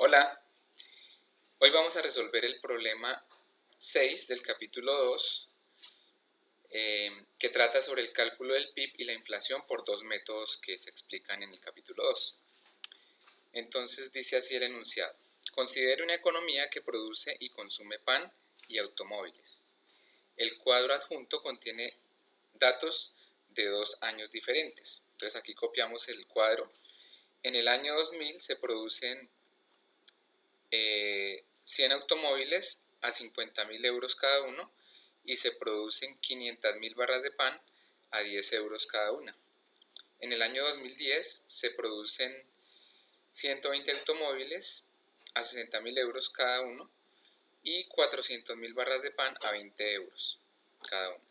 Hola, hoy vamos a resolver el problema 6 del capítulo 2 que trata sobre el cálculo del PIB y la inflación por dos métodos que se explican en el capítulo 2. Entonces dice así el enunciado: considere una economía que produce y consume pan y automóviles. El cuadro adjunto contiene datos de 2 años diferentes. Entonces aquí copiamos el cuadro. En el año 2000 se producen 100 automóviles a 50.000 euros cada uno y se producen 500.000 barras de pan a 10 euros cada una. En el año 2010 se producen 120 automóviles a 60.000 euros cada uno y 400.000 barras de pan a 20 euros cada uno.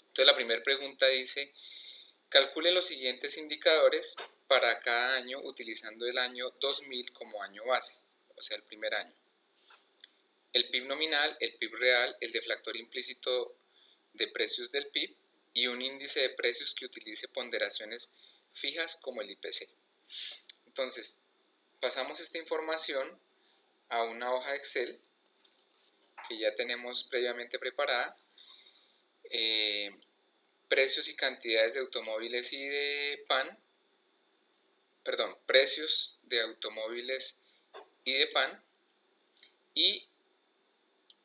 Entonces la primera pregunta dice: calcule los siguientes indicadores para cada año utilizando el año 2000 como año base, o sea, el primer año. El PIB nominal, el PIB real, el deflactor implícito de precios del PIB y un índice de precios que utilice ponderaciones fijas como el IPC. Entonces, pasamos esta información a una hoja de Excel que ya tenemos previamente preparada. Precios y cantidades de automóviles y de pan, precios de automóviles y de pan y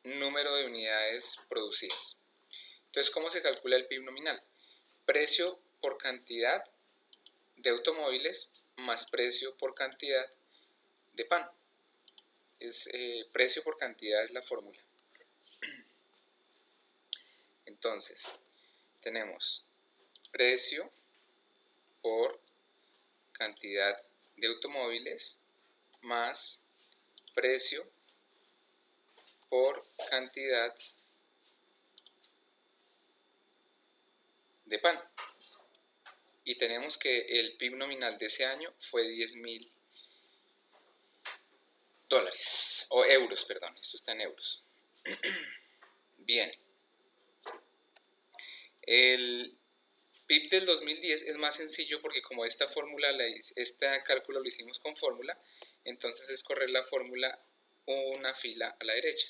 número de unidades producidas. Entonces, ¿cómo se calcula el PIB nominal? Precio por cantidad de automóviles más precio por cantidad de pan. Precio por cantidad es la fórmula. Entonces, tenemos precio por cantidad de automóviles más precio por cantidad de pan. Y tenemos que el PIB nominal de ese año fue 10.000 dólares, o euros, perdón, esto está en euros. Bien. El PIB del 2010 es más sencillo porque como esta cálculo lo hicimos con fórmula, entonces es correr la fórmula una fila a la derecha.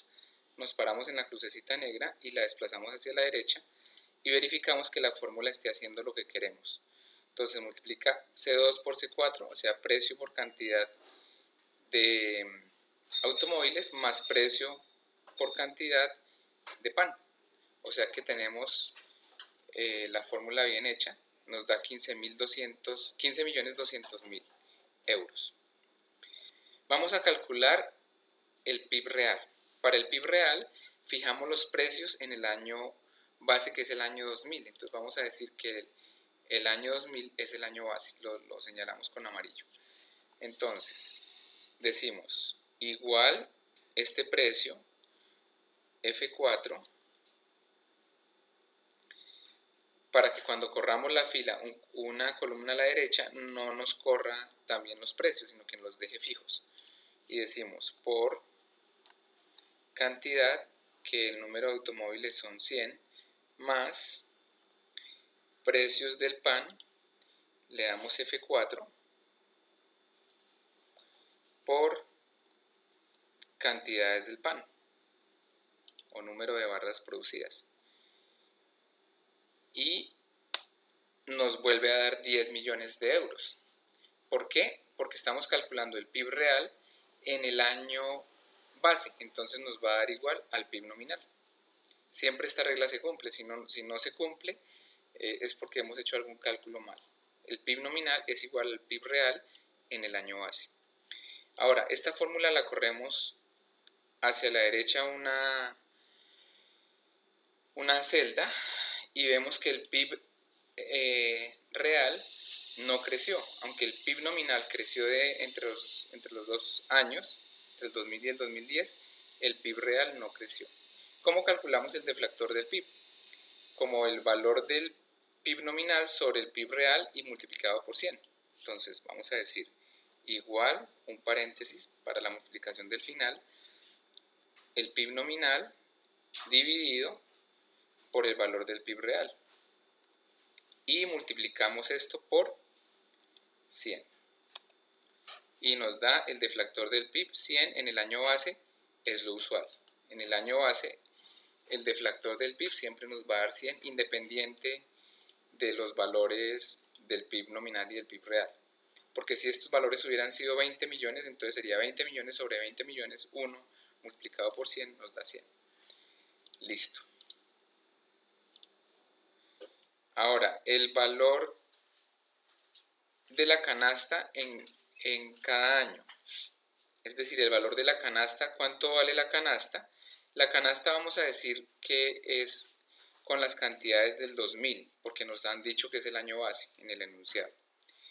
Nos paramos en la crucecita negra y la desplazamos hacia la derecha y verificamos que la fórmula esté haciendo lo que queremos. Entonces multiplica C2 por C4, o sea, precio por cantidad de automóviles más precio por cantidad de pan. O sea que tenemos la fórmula bien hecha, nos da 15.200.000 euros. Vamos a calcular el PIB real. Para el PIB real fijamos los precios en el año base, que es el año 2000. Entonces vamos a decir que el año 2000 es el año base, lo señalamos con amarillo. Entonces decimos igual este precio F4, para que cuando corramos la fila una columna a la derecha no nos corra también los precios, sino que los deje fijos. Y decimos por cantidad, que el número de automóviles son 100, más precios del pan, le damos F4, por cantidades del pan, o número de barras producidas. Y nos vuelve a dar 10 millones de euros. ¿Por qué? Porque estamos calculando el PIB real en el año base, entonces nos va a dar igual al PIB nominal. Siempre esta regla se cumple, si no se cumple es porque hemos hecho algún cálculo mal. El PIB nominal es igual al PIB real en el año base. Ahora, esta fórmula la corremos hacia la derecha una celda y vemos que el PIB real no creció, aunque el PIB nominal creció entre los 2 años, entre el 2000 y el 2010, el PIB real no creció. ¿Cómo calculamos el deflactor del PIB? Como el valor del PIB nominal sobre el PIB real y multiplicado por 100. Entonces vamos a decir igual, un paréntesis para la multiplicación del final, el PIB nominal dividido por el valor del PIB real. Y multiplicamos esto por 100. y nos da el deflactor del PIB 100 en el año base, es lo usual. En el año base el deflactor del PIB siempre nos va a dar 100 independiente de los valores del PIB nominal y del PIB real. Porque si estos valores hubieran sido 20 millones, entonces sería 20 millones sobre 20 millones, 1 multiplicado por 100 nos da 100. Listo. Ahora, el valor de la canasta en cada año. Es decir, el valor de la canasta, ¿cuánto vale la canasta? La canasta vamos a decir que es con las cantidades del 2000, porque nos han dicho que es el año base en el enunciado.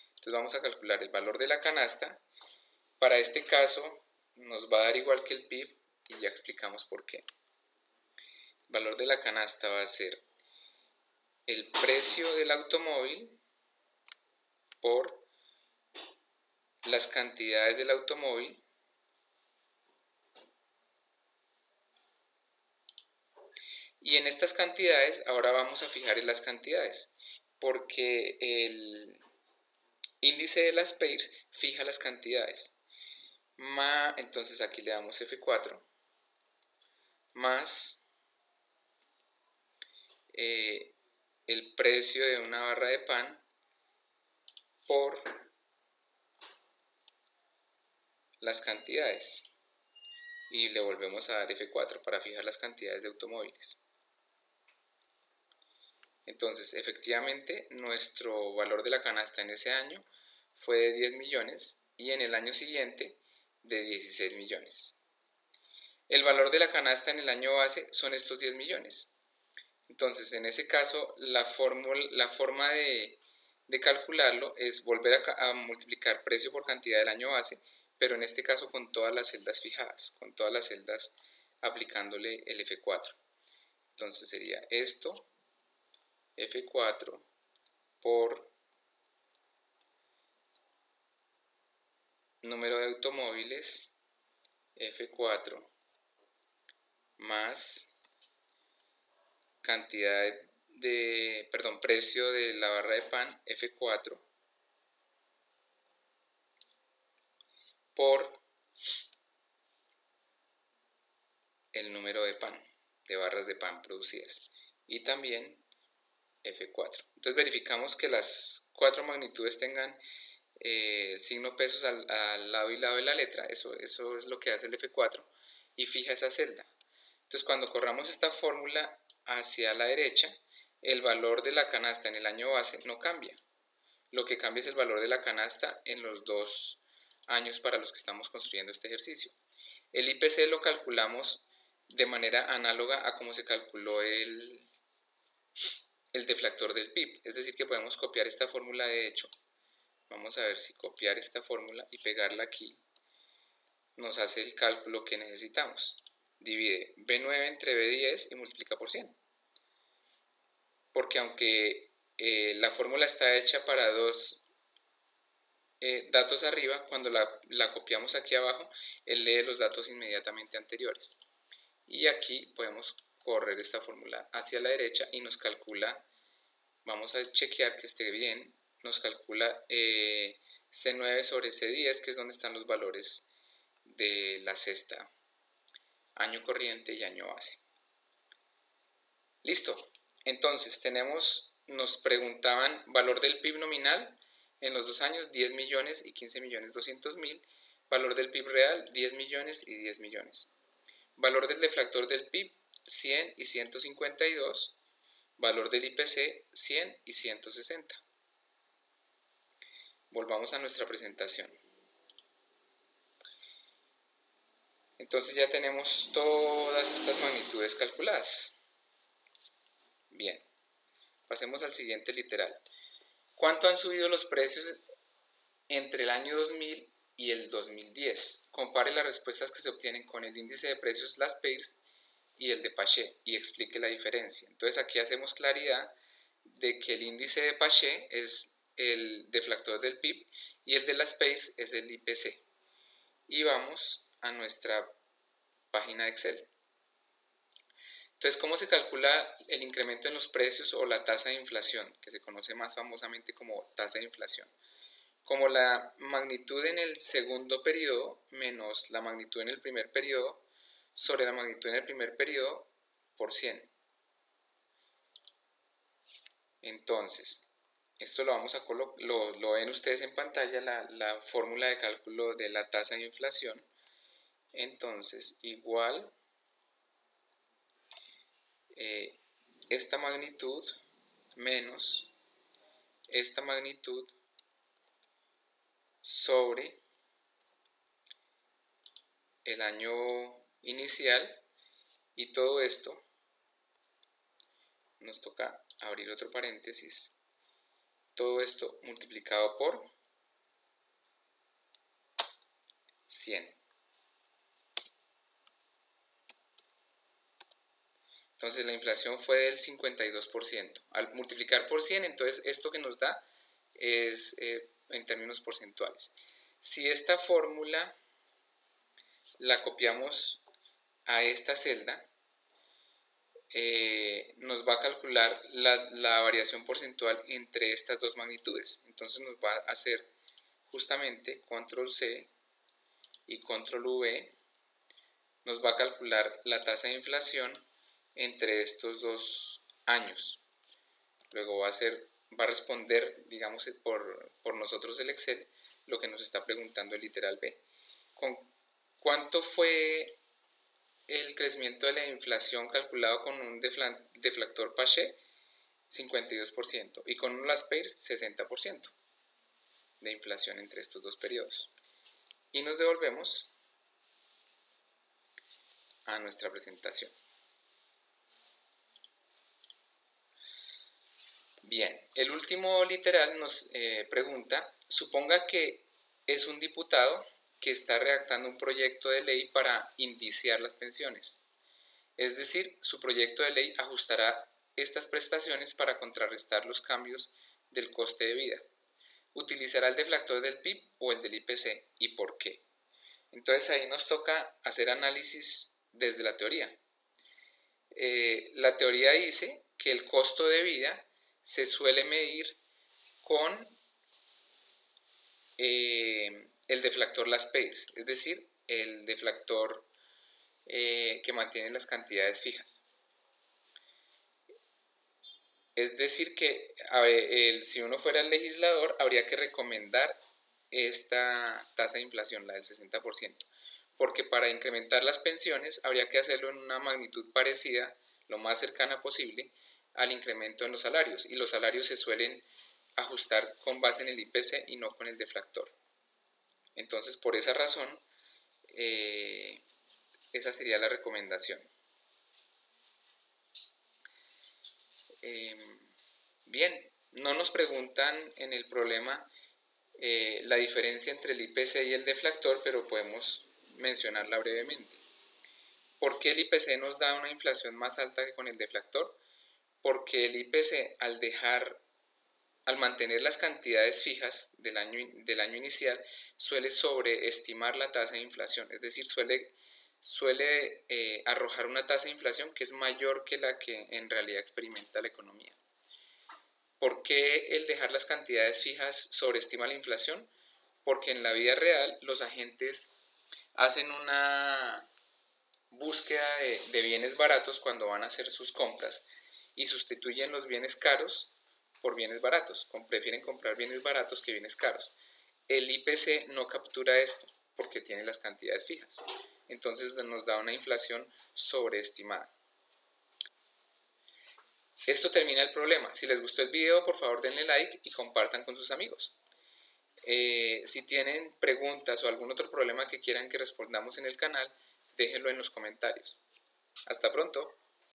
Entonces vamos a calcular el valor de la canasta. Para este caso nos va a dar igual que el PIB y ya explicamos por qué. El valor de la canasta va a ser el precio del automóvil por las cantidades del automóvil y en estas cantidades ahora vamos a fijar en las cantidades porque el índice de las pairs fija las cantidades. Entonces aquí le damos F4 más el precio de una barra de pan por las cantidades y le volvemos a dar F4 para fijar las cantidades de automóviles. Entonces efectivamente nuestro valor de la canasta en ese año fue de 10 millones y en el año siguiente de 16 millones. El valor de la canasta en el año base son estos 10 millones. Entonces, en ese caso, la forma de calcularlo es volver a multiplicar precio por cantidad del año base, pero en este caso con todas las celdas fijadas, con todas las celdas aplicándole el F4. Entonces sería esto, F4 por número de automóviles, F4 más precio de la barra de pan, F4 por el número de pan, de barras de pan producidas, y también F4. Entonces verificamos que las cuatro magnitudes tengan el signo pesos al lado y lado de la letra. Eso es lo que hace el F4 y fija esa celda. Entonces cuando corramos esta fórmula hacia la derecha, el valor de la canasta en el año base no cambia. Lo que cambia es el valor de la canasta en los 2 años para los que estamos construyendo este ejercicio. El IPC lo calculamos de manera análoga a cómo se calculó el deflactor del PIB. Es decir, que podemos copiar esta fórmula de hecho. Vamos a ver si copiar esta fórmula y pegarla aquí nos hace el cálculo que necesitamos. Divide B9 entre B10 y multiplica por 100. Porque aunque la fórmula está hecha para dos datos arriba, cuando la copiamos aquí abajo, él lee los datos inmediatamente anteriores. Y aquí podemos correr esta fórmula hacia la derecha y nos calcula, vamos a chequear que esté bien, nos calcula C9 sobre C10, que es donde están los valores de la cesta, año corriente y año base. Listo. Entonces nos preguntaban valor del PIB nominal en los 2 años, 10 millones y 15 millones 200 mil, valor del PIB real, 10 millones y 10 millones. Valor del deflactor del PIB, 100 y 152, valor del IPC, 100 y 160. Volvamos a nuestra presentación. Entonces ya tenemos todas estas magnitudes calculadas. Bien, pasemos al siguiente literal. ¿Cuánto han subido los precios entre el año 2000 y el 2010? Compare las respuestas que se obtienen con el índice de precios, las pairs, y el de Paget, y explique la diferencia. Entonces aquí hacemos claridad de que el índice de Paget es el deflactor del PIB y el de las pairs es el IPC. Y vamos a nuestra página de Excel. Entonces, ¿cómo se calcula el incremento en los precios o la tasa de inflación, que se conoce más famosamente como tasa de inflación? como la magnitud en el segundo periodo menos la magnitud en el primer periodo sobre la magnitud en el primer periodo por 100. Entonces, esto lo vamos a lo ven ustedes en pantalla, la fórmula de cálculo de la tasa de inflación. Entonces, igual esta magnitud menos esta magnitud sobre el año inicial, y todo esto nos toca abrir otro paréntesis, todo esto multiplicado por 100. Entonces la inflación fue del 52%. Al multiplicar por 100, entonces esto que nos da es en términos porcentuales. Si esta fórmula la copiamos a esta celda, nos va a calcular la variación porcentual entre estas dos magnitudes. Entonces nos va a hacer justamente control C y control V, nos va a calcular la tasa de inflación entre estos dos años. Luego va a responder, digamos, por nosotros el Excel, lo que nos está preguntando el literal B. ¿Cuánto fue el crecimiento de la inflación calculado con un deflactor Paget? 52%, y con un Laspeyres 60% de inflación entre estos dos periodos. Y nos devolvemos a nuestra presentación. Bien, el último literal nos pregunta, suponga que es un diputado que está redactando un proyecto de ley para indiciar las pensiones. Es decir, su proyecto de ley ajustará estas prestaciones para contrarrestar los cambios del coste de vida. ¿Utilizará el deflactor del PIB o el del IPC? ¿Y por qué? Entonces ahí nos toca hacer análisis desde la teoría. La teoría dice que el costo de vida se suele medir con el deflactor Laspeyres, es decir, el deflactor que mantiene las cantidades fijas. Es decir que si uno fuera el legislador, habría que recomendar esta tasa de inflación, la del 60%, porque para incrementar las pensiones habría que hacerlo en una magnitud parecida, lo más cercana posible, al incremento en los salarios, y los salarios se suelen ajustar con base en el IPC y no con el deflactor. Entonces, por esa razón, esa sería la recomendación. Bien, no nos preguntan en el problema la diferencia entre el IPC y el deflactor, pero podemos mencionarla brevemente. ¿Por qué el IPC nos da una inflación más alta que con el deflactor? Porque el IPC, al mantener las cantidades fijas del año inicial, suele sobreestimar la tasa de inflación, es decir, suele arrojar una tasa de inflación que es mayor que la que en realidad experimenta la economía. ¿Por qué el dejar las cantidades fijas sobreestima la inflación? Porque en la vida real los agentes hacen una búsqueda de bienes baratos cuando van a hacer sus compras y sustituyen los bienes caros por bienes baratos, prefieren comprar bienes baratos que bienes caros. El IPC no captura esto porque tiene las cantidades fijas, entonces nos da una inflación sobreestimada. Esto termina el problema. Si les gustó el video, por favor denle like y compartan con sus amigos. Si tienen preguntas o algún otro problema que quieran que respondamos en el canal, déjenlo en los comentarios. Hasta pronto.